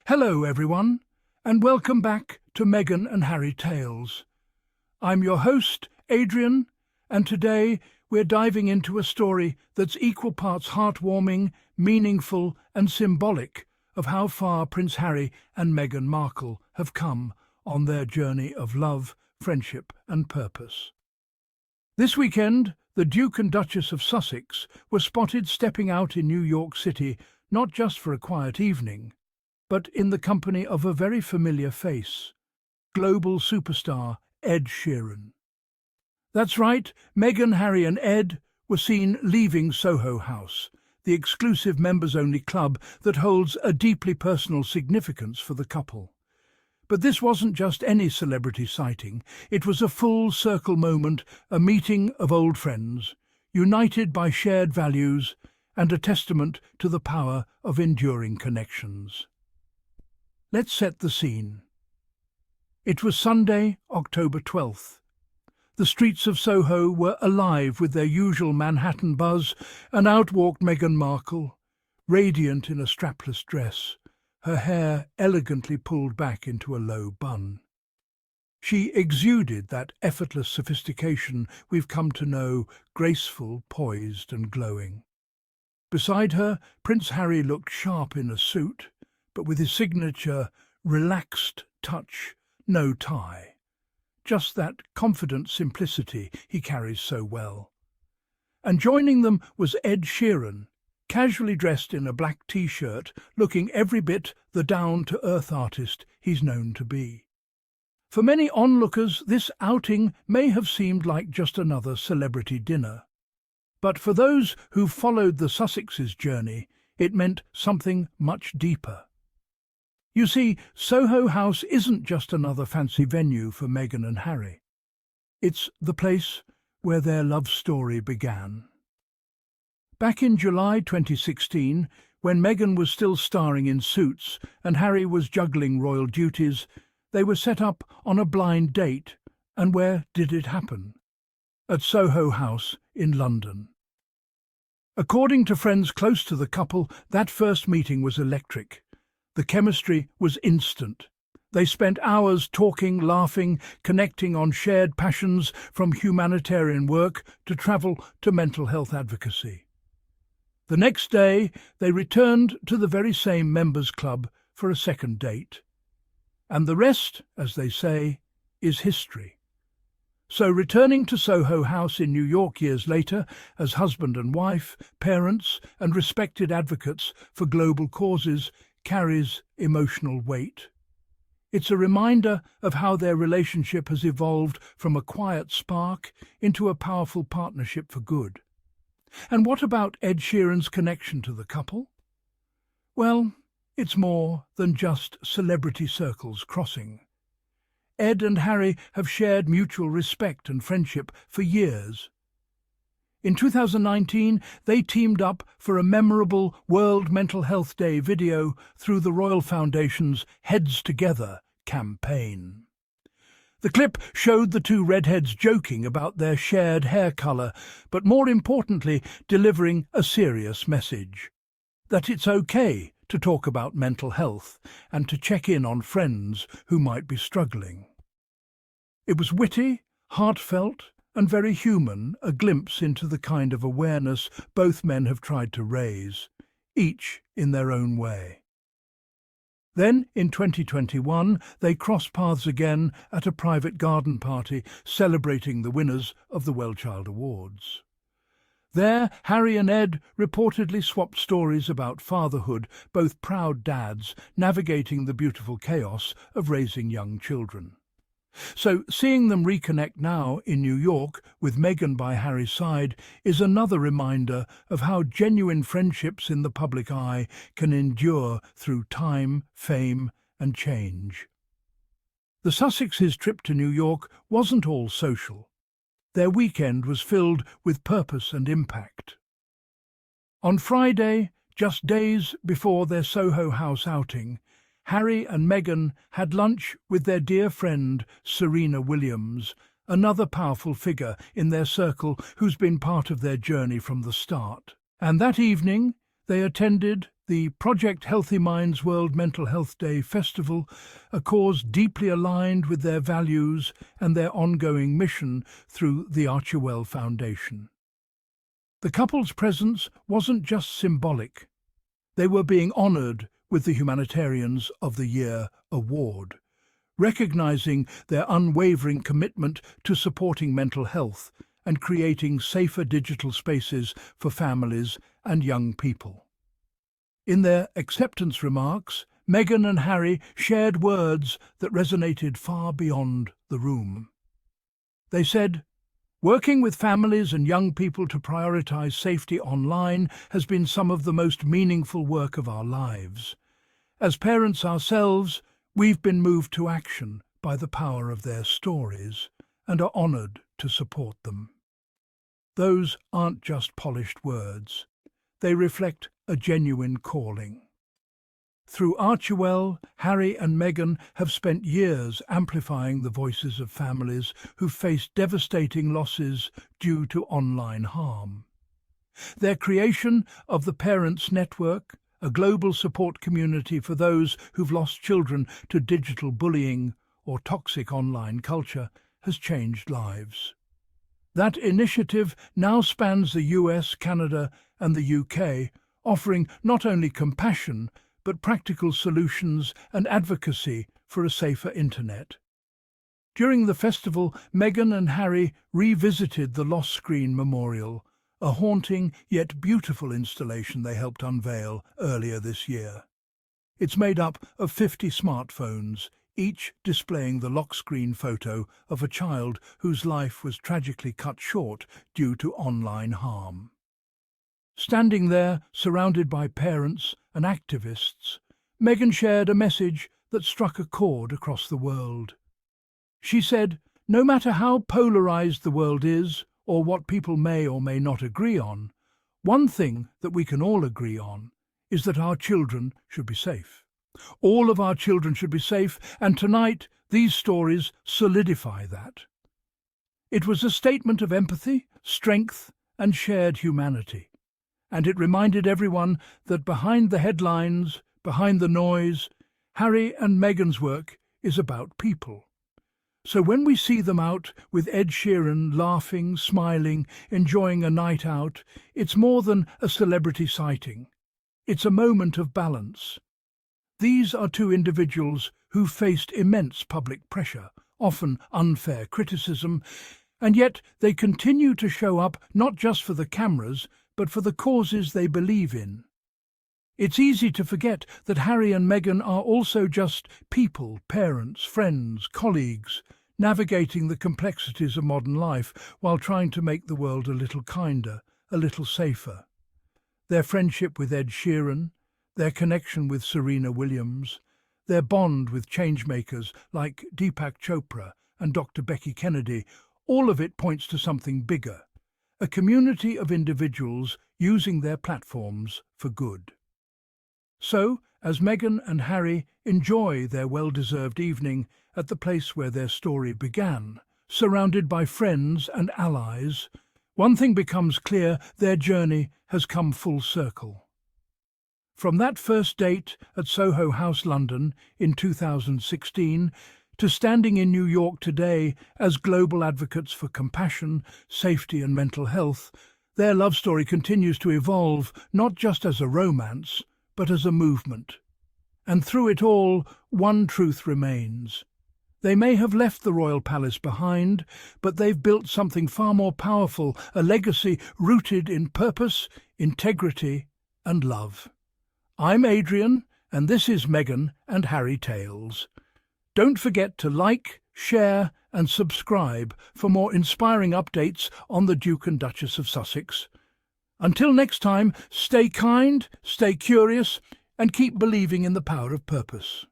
Hello everyone, and welcome back to Meghan and Harry Tales. I'm your host, Adrian, and today we're diving into a story that's equal parts heartwarming, meaningful and symbolic of how far Prince Harry and Meghan Markle have come on their journey of love, friendship and purpose. This weekend, the Duke and Duchess of Sussex were spotted stepping out in New York City, not just for a quiet evening, but in the company of a very familiar face, global superstar Ed Sheeran. That's right, Meghan, Harry and Ed were seen leaving Soho House, the exclusive members-only club that holds a deeply personal significance for the couple. But this wasn't just any celebrity sighting, it was a full-circle moment, a meeting of old friends, united by shared values and a testament to the power of enduring connections. Let's set the scene. It was Sunday, October 12th. The streets of Soho were alive with their usual Manhattan buzz, and out walked Meghan Markle, radiant in a strapless dress, her hair elegantly pulled back into a low bun. She exuded that effortless sophistication we've come to know, graceful, poised and glowing. Beside her, Prince Harry looked sharp in a suit, but with his signature, relaxed touch, no tie. Just that confident simplicity he carries so well. And joining them was Ed Sheeran, casually dressed in a black t-shirt, looking every bit the down-to-earth artist he's known to be. For many onlookers, this outing may have seemed like just another celebrity dinner. But for those who followed the Sussex's journey, it meant something much deeper. You see, Soho House isn't just another fancy venue for Meghan and Harry. It's the place where their love story began. Back in July 2016, when Meghan was still starring in Suits and Harry was juggling royal duties, they were set up on a blind date. And where did it happen? At Soho House in London. According to friends close to the couple, that first meeting was electric. The chemistry was instant. They spent hours talking, laughing, connecting on shared passions from humanitarian work to travel to mental health advocacy. The next day, they returned to the very same members' club for a second date. And the rest, as they say, is history. So returning to Soho House in New York years later as husband and wife, parents and respected advocates for global causes carries emotional weight. It's a reminder of how their relationship has evolved from a quiet spark into a powerful partnership for good. And what about Ed Sheeran's connection to the couple? Well, it's more than just celebrity circles crossing. Ed and Harry have shared mutual respect and friendship for years. In 2019, they teamed up for a memorable World Mental Health Day video through the Royal Foundation's Heads Together campaign. The clip showed the two redheads joking about their shared hair colour, but more importantly, delivering a serious message. That it's okay to talk about mental health and to check in on friends who might be struggling. It was witty, heartfelt, and very human, a glimpse into the kind of awareness both men have tried to raise, each in their own way. Then, in 2021, they crossed paths again at a private garden party celebrating the winners of the Wellchild Awards. There, Harry and Ed reportedly swapped stories about fatherhood, both proud dads navigating the beautiful chaos of raising young children. So seeing them reconnect now in New York with Meghan by Harry's side is another reminder of how genuine friendships in the public eye can endure through time, fame and change. The Sussexes' trip to New York wasn't all social. Their weekend was filled with purpose and impact. On Friday, just days before their Soho House outing, Harry and Meghan had lunch with their dear friend Serena Williams, another powerful figure in their circle who's been part of their journey from the start. And that evening, They attended the Project Healthy Minds World Mental Health Day Festival, a cause deeply aligned with their values and their ongoing mission through the Archewell Foundation. The couple's presence wasn't just symbolic. They were being honoured with the Humanitarians of the Year award, recognising their unwavering commitment to supporting mental health and creating safer digital spaces for families and young people. In their acceptance remarks, Meghan and Harry shared words that resonated far beyond the room. They said, "Working with families and young people to prioritise safety online has been some of the most meaningful work of our lives. As parents ourselves, we've been moved to action by the power of their stories and are honoured to support them." Those aren't just polished words. They reflect a genuine calling. Through Archewell, Harry and Meghan have spent years amplifying the voices of families who've faced devastating losses due to online harm. Their creation of the Parents Network, a global support community for those who've lost children to digital bullying or toxic online culture, has changed lives. That initiative now spans the US, Canada, and the UK, offering not only compassion but practical solutions and advocacy for a safer internet. During the festival, Meghan and Harry revisited the Lost Screen Memorial, a haunting yet beautiful installation they helped unveil earlier this year. It's made up of 50 smartphones, each displaying the lock screen photo of a child whose life was tragically cut short due to online harm. Standing there, surrounded by parents and activists, Meghan shared a message that struck a chord across the world. She said, "No matter how polarised the world is, or what people may or may not agree on, one thing that we can all agree on is that our children should be safe. All of our children should be safe, and tonight these stories solidify that." It was a statement of empathy, strength, and shared humanity. And it reminded everyone that behind the headlines, behind the noise, Harry and Meghan's work is about people. So when we see them out with Ed Sheeran laughing, smiling, enjoying a night out, it's more than a celebrity sighting. It's a moment of balance. These are two individuals who faced immense public pressure, often unfair criticism, and yet they continue to show up not just for the cameras, but for the causes they believe in. It's easy to forget that Harry and Meghan are also just people, parents, friends, colleagues, navigating the complexities of modern life while trying to make the world a little kinder, a little safer. Their friendship with Ed Sheeran, their connection with Serena Williams, their bond with changemakers like Deepak Chopra and Dr. Becky Kennedy, all of it points to something bigger, a community of individuals using their platforms for good. So, as Meghan and Harry enjoy their well-deserved evening at the place where their story began, surrounded by friends and allies, one thing becomes clear: their journey has come full circle. From that first date at Soho House, London, in 2016, to standing in New York today as global advocates for compassion, safety and mental health, their love story continues to evolve not just as a romance, but as a movement. And through it all, one truth remains. They may have left the royal palace behind, but they've built something far more powerful, a legacy rooted in purpose, integrity and love. I'm Adrian, and this is Meghan and Harry Tales. Don't forget to like, share and subscribe for more inspiring updates on the Duke and Duchess of Sussex. Until next time, stay kind, stay curious, and keep believing in the power of purpose.